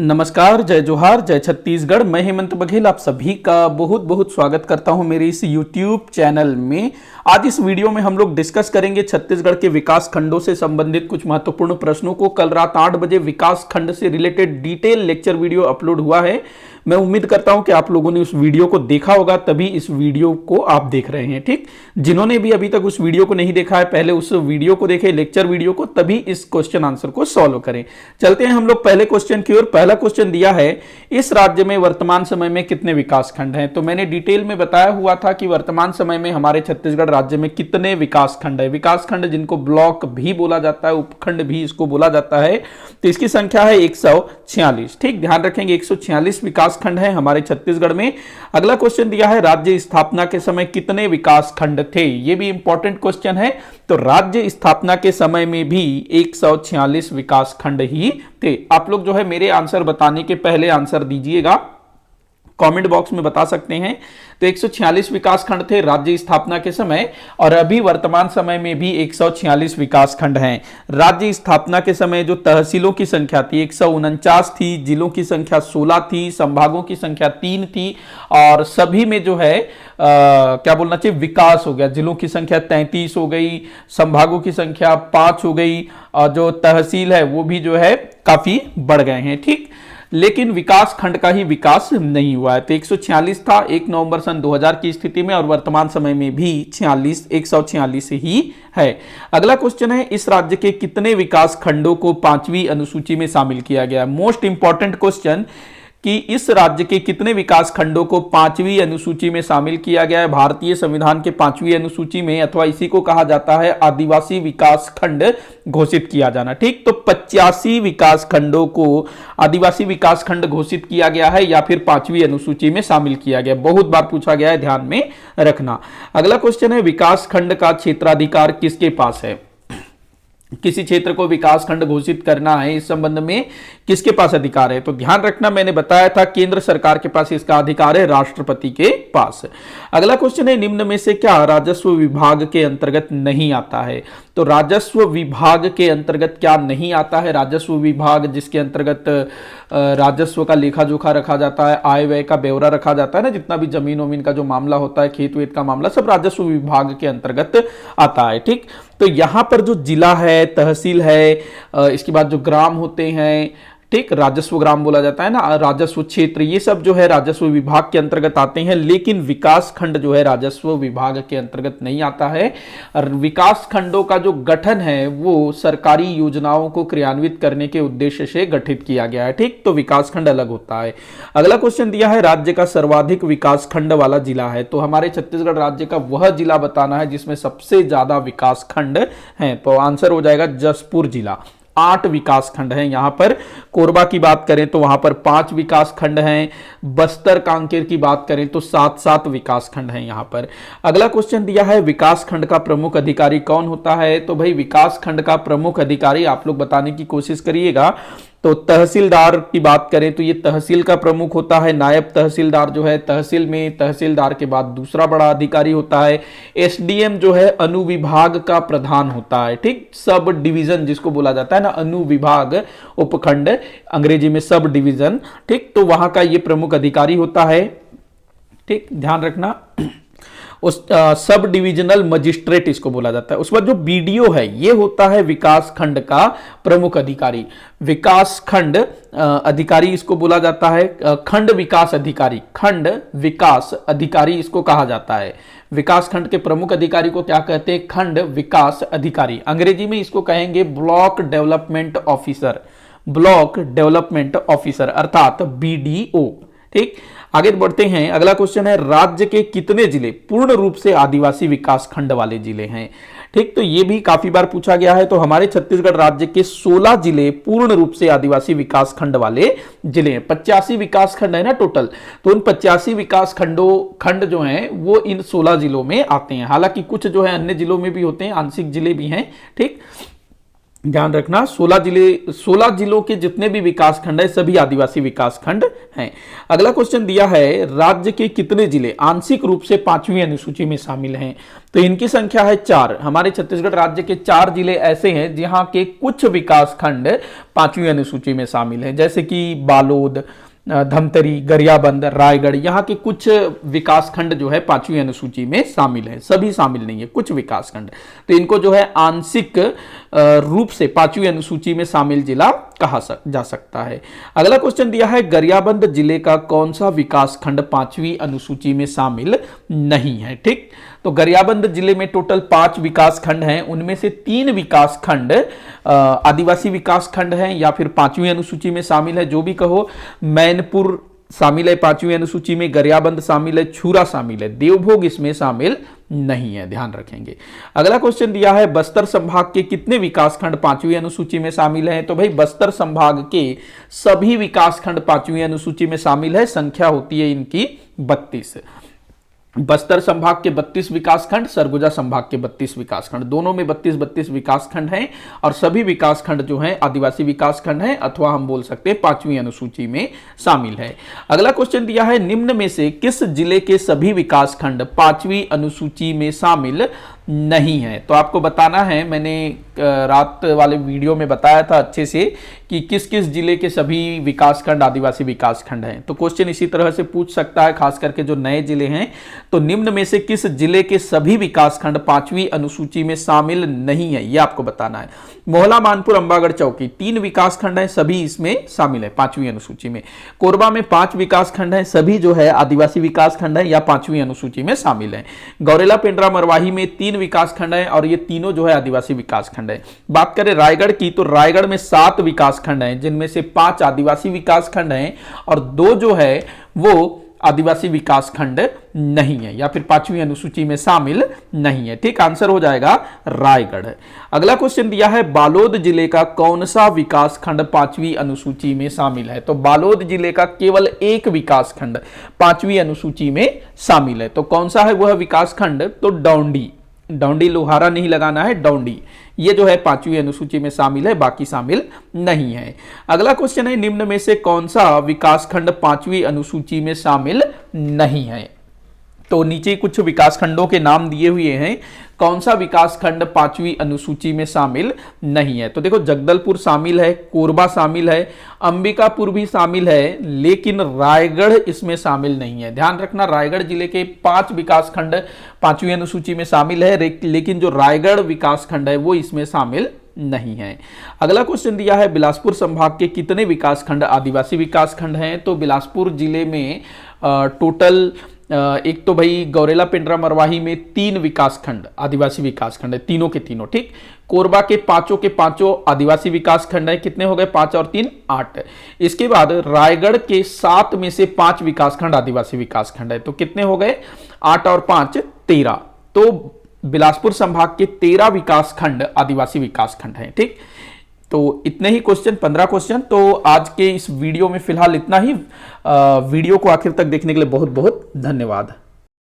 नमस्कार, जय जोहार, जय छत्तीसगढ़। मैं हेमंत बघेल आप सभी का बहुत बहुत स्वागत करता हूं मेरे इस YouTube चैनल में। आज इस वीडियो में हम लोग डिस्कस करेंगे छत्तीसगढ़ के विकास खंडों से संबंधित कुछ महत्वपूर्ण प्रश्नों को। कल रात 8 बजे विकास खंड से related detail lecture video upload हुआ है। मैं उम्मीद करता हूं कि आप लोगों ने उस वीडियो को देखा होगा, तभी इस वीडियो को आप देख रहे हैं। ठीक, जिन्होंने भी अभी तक उस वीडियो को नहीं देखा है, पहले उस वीडियो को देखें, लेक्चर वीडियो को, तभी इस क्वेश्चन आंसर को सॉल्व करें। चलते हैं हम लोग पहले क्वेश्चन की ओर। पहला क्वेश्चन दिया है, इस राज्य में वर्तमान समय में कितने विकास खंड हैं? तो मैंने डिटेल में बताया हुआ था कि वर्तमान समय में हमारे छत्तीसगढ़ राज्य में कितने विकास खंड है। विकास खंड जिनको ब्लॉक भी बोला जाता है, उपखंड भी इसको बोला जाता है, तो इसकी संख्या है 146। ठीक, ध्यान रखेंगे 146 विकास खंड है हमारे छत्तीसगढ़ में। अगला क्वेश्चन दिया है, राज्य स्थापना के समय कितने विकास खंड थे? यह भी इंपॉर्टेंट क्वेश्चन है। तो राज्य स्थापना के समय में भी 146 विकास खंड ही थे। आप लोग जो है मेरे आंसर बताने के पहले आंसर दीजिएगा, कमेंट बॉक्स में बता सकते हैं। तो 146 विकास खंड थे राज्य स्थापना के समय, और अभी वर्तमान समय में भी 146 विकास खंड हैं। राज्य स्थापना के समय जो तहसीलों की संख्या थी 149 थी, जिलों की संख्या 16 थी, संभागों की संख्या 3 थी, और सभी में जो है क्या बोलना चाहिए, विकास हो गया। जिलों की संख्या 33 हो गई, संभागों की संख्या 5 हो गई, और जो तहसील है वो भी जो है काफी बढ़ गए हैं। ठीक, लेकिन विकास खंड का ही विकास नहीं हुआ है। तो 146 था 1 नवंबर सन 2000 की स्थिति में, और वर्तमान समय में भी 146 ही है। अगला क्वेश्चन है, इस राज्य के कितने विकास खंडों को 5वीं अनुसूची में शामिल किया गया? मोस्ट इंपॉर्टेंट क्वेश्चन कि इस राज्य के कितने विकास खंडों को 5वीं अनुसूची में शामिल किया गया है। भारतीय संविधान के 5वीं अनुसूची में, अथवा इसी को कहा जाता है आदिवासी विकास खंड घोषित किया जाना। ठीक, तो 85 विकास खंडों को आदिवासी विकास खंड घोषित किया गया है, या फिर 5वीं अनुसूची में शामिल किया गया। बहुत बार पूछा गया है, ध्यान में रखना। अगला क्वेश्चन है, विकास खंड का क्षेत्राधिकार किसके पास है? किसी क्षेत्र को विकास खंड घोषित करना है, इस संबंध में किसके पास अधिकार है? तो ध्यान रखना, मैंने बताया था केंद्र सरकार के पास इसका अधिकार है, राष्ट्रपति के पास। अगला क्वेश्चन है, निम्न में से क्या राजस्व विभाग के अंतर्गत नहीं आता है? तो राजस्व विभाग के अंतर्गत क्या नहीं आता है? राजस्व विभाग जिसके अंतर्गत राजस्व का लेखा जोखा रखा जाता है, आय व्यय का ब्यौरा रखा जाता है ना, जितना भी जमीन वमीन का जो मामला होता है, खेत वेत का मामला, सब राजस्व विभाग के अंतर्गत आता है। ठीक, तो यहां पर जो जिला है, तहसील है, इसके बाद जो ग्राम होते हैं, ठीक, राजस्व ग्राम बोला जाता है ना, राजस्व क्षेत्र, ये सब जो है राजस्व विभाग के अंतर्गत आते हैं। लेकिन विकास खंड जो है राजस्व विभाग के अंतर्गत नहीं आता है। और विकास खंडों का जो गठन है वो सरकारी योजनाओं को क्रियान्वित करने के उद्देश्य से गठित किया गया है। ठीक, तो विकास खंड अलग होता है। अगला क्वेश्चन दिया है, राज्य का सर्वाधिक विकास खंड वाला जिला है? तो हमारे छत्तीसगढ़ राज्य का वह जिला बताना है जिसमें सबसे ज्यादा विकास खंड है। तो आंसर हो जाएगा जशपुर जिला। 8 विकास खंड हैं यहां पर। कोरबा की बात करें तो वहां पर 5 विकास खंड हैं। बस्तर कांकेर की बात करें तो 7 विकास खंड हैं यहां पर। अगला क्वेश्चन दिया है, विकास खंड का प्रमुख अधिकारी कौन होता है? तो भाई विकास खंड का प्रमुख अधिकारी आप लोग बताने की कोशिश करिएगा। तो तहसीलदार की बात करें तो ये तहसील का प्रमुख होता है। नायब तहसीलदार जो है तहसील में, तहसीलदार के बाद दूसरा बड़ा अधिकारी होता है। एसडीएम जो है अनुविभाग का प्रधान होता है। ठीक, सब डिवीजन जिसको बोला जाता है ना, अनुविभाग, उपखंड, अंग्रेजी में सब डिवीजन। ठीक, तो वहां का ये प्रमुख अधिकारी होता है। ठीक, ध्यान रखना, उस सब डिविजनल मजिस्ट्रेट इसको बोला जाता है। उसके बाद जो बीडीओ है ये होता है विकास खंड का प्रमुख अधिकारी। विकास खंड अधिकारी इसको बोला जाता है, खंड विकास अधिकारी, खंड विकास अधिकारी इसको कहा जाता है। विकास खंड के प्रमुख अधिकारी को क्या कहते हैं? खंड विकास अधिकारी। अंग्रेजी में इसको कहेंगे block development officer, block development officer अर्थात बीडीओ। ठीक, आगे बढ़ते हैं। अगला क्वेश्चन है, राज्य के कितने जिले पूर्ण रूप से आदिवासी विकास खंड वाले जिले हैं? ठीक, तो ये भी काफी बार पूछा गया है। तो हमारे छत्तीसगढ़ राज्य के 16 जिले पूर्ण रूप से आदिवासी विकास खंड वाले जिले हैं। 85 विकास खंड है ना टोटल, तो उन 85 विकास खंड जो हैं वो इन 16 जिलों में आते हैं। हालांकि कुछ जो है अन्य जिलों में भी होते हैं, आंशिक जिले भी हैं। ठीक, ध्यान रखना, 16 जिलों के जितने भी विकास खंड है सभी आदिवासी विकास खंड हैं। अगला क्वेश्चन दिया है, राज्य के कितने जिले आंशिक रूप से 5वीं अनुसूची में शामिल हैं? तो इनकी संख्या है 4। हमारे छत्तीसगढ़ राज्य के 4 जिले ऐसे हैं जहां के कुछ विकास खंड 5वीं अनुसूची में शामिल हैं, जैसे कि बालोद, धमतरी, गरियाबंद, रायगढ़। यहाँ के कुछ विकास खंड जो है 5वीं अनुसूची में शामिल है, सभी शामिल नहीं है, कुछ विकास खंड। तो इनको जो है आंशिक रूप से 5वीं अनुसूची में शामिल जिला कहा जा सकता है। अगला क्वेश्चन दिया है, गरियाबंद जिले का कौन सा विकास खंड 5वीं अनुसूची में शामिल नहीं है? ठीक, तो गरियाबंद जिले में टोटल 5 विकास खंड हैं, उनमें से 3 विकास खंड आदिवासी विकास खंड हैं या फिर 5वीं अनुसूची में शामिल है, जो भी कहो। मैनपुर शामिल है 5वीं अनुसूची में, गरियाबंद शामिल है, छूरा शामिल है, देवभोग इसमें शामिल नहीं है, ध्यान रखेंगे। अगला क्वेश्चन दिया है, बस्तर संभाग के कितने विकास खंड 5वीं अनुसूची में शामिल हैं? तो भाई बस्तर संभाग के सभी विकास खंड 5वीं अनुसूची में शामिल है, संख्या होती है इनकी 32। बस्तर संभाग के 32 विकास खंड, सरगुजा संभाग के 32 विकास खंड, दोनों में 32 विकास खंड हैं और सभी विकास खंड जो हैं आदिवासी विकास खंड हैं, अथवा हम बोल सकते हैं 5वीं अनुसूची में शामिल है। अगला क्वेश्चन दिया है, निम्न में से किस जिले के सभी विकास खंड 5वीं अनुसूची में शामिल नहीं है? तो आपको बताना है, मैंने रात वाले वीडियो में बताया था अच्छे से कि किस किस जिले के सभी विकास खंड आदिवासी विकास खंड हैं। तो क्वेश्चन इसी तरह से पूछ सकता है, खास करके जो नए जिले हैं। तो निम्न में से किस जिले के सभी विकास खंड 5वीं अनुसूची में शामिल नहीं है, यह आपको बताना है। मोहला, मानपुर, अंबागढ़, चौकी 3 विकास खंड हैं, सभी इसमें शामिल है 5वीं अनुसूची में। कोरबा में 5 विकास खंड हैं, सभी जो है आदिवासी विकास खंड है या 5वीं अनुसूची में शामिल है। गौरेला, पेंड्रा, मरवाही में 3 विकास खंड है और ये तीनों जो है आदिवासी विकास खंड है। बात करें रायगढ़ की, तो रायगढ़ में 7 विकास खंड हैं, जिनमें से 5 आदिवासी विकास खंड हैं और 2 जो है वो आदिवासी विकास खंड नहीं है या फिर 5वीं अनुसूची में शामिल नहीं है। ठीक, आंसर हो जाएगा रायगढ़। अगला क्वेश्चन दिया है, बालोद जिले का कौन सा विकास खंड 5वीं अनुसूची में शामिल है? तो बालोद जिले का केवल एक विकास खंड 5वीं अनुसूची में शामिल है। तो कौन सा है वह विकास खंड? तो डौंडी, डौंडी लोहारा नहीं लगाना है, डौंडी, ये जो है 5वीं अनुसूची में शामिल है, बाकी शामिल नहीं है। अगला क्वेश्चन है, निम्न में से कौन सा विकास खंड 5वीं अनुसूची में शामिल नहीं है? तो नीचे कुछ विकास खंडों के नाम दिए हुए हैं, कौन सा विकास खंड 5वीं अनुसूची में शामिल नहीं है? तो देखो, जगदलपुर शामिल है, कोरबा शामिल है, अंबिकापुर भी शामिल है, लेकिन रायगढ़ इसमें शामिल नहीं है। ध्यान रखना, रायगढ़ जिले के 5 विकास खंड 5वीं अनुसूची में शामिल है, लेकिन जो रायगढ़ विकास खंड है वो इसमें शामिल नहीं है। अगला क्वेश्चन दिया है, बिलासपुर संभाग के कितने विकास खंड आदिवासी विकास खंड हैं? तो बिलासपुर जिले में टोटल एक तो भाई गौरेला, पेंड्रा, मरवाही में 3 विकास खंड आदिवासी विकास खंड है, तीनों के तीनों। ठीक, कोरबा के पांचों आदिवासी विकास खंड है, कितने हो गए? 5 और 3 8। इसके बाद रायगढ़ के 7 में से 5 विकास खंड आदिवासी विकास खंड है, तो कितने हो गए? 8 और 5 13। तो बिलासपुर संभाग के 13 विकास खंड आदिवासी विकास खंड है। ठीक, तो इतने ही क्वेश्चन, 15 क्वेश्चन। तो आज के इस वीडियो में फिलहाल इतना ही। वीडियो को आखिर तक देखने के लिए बहुत बहुत धन्यवाद।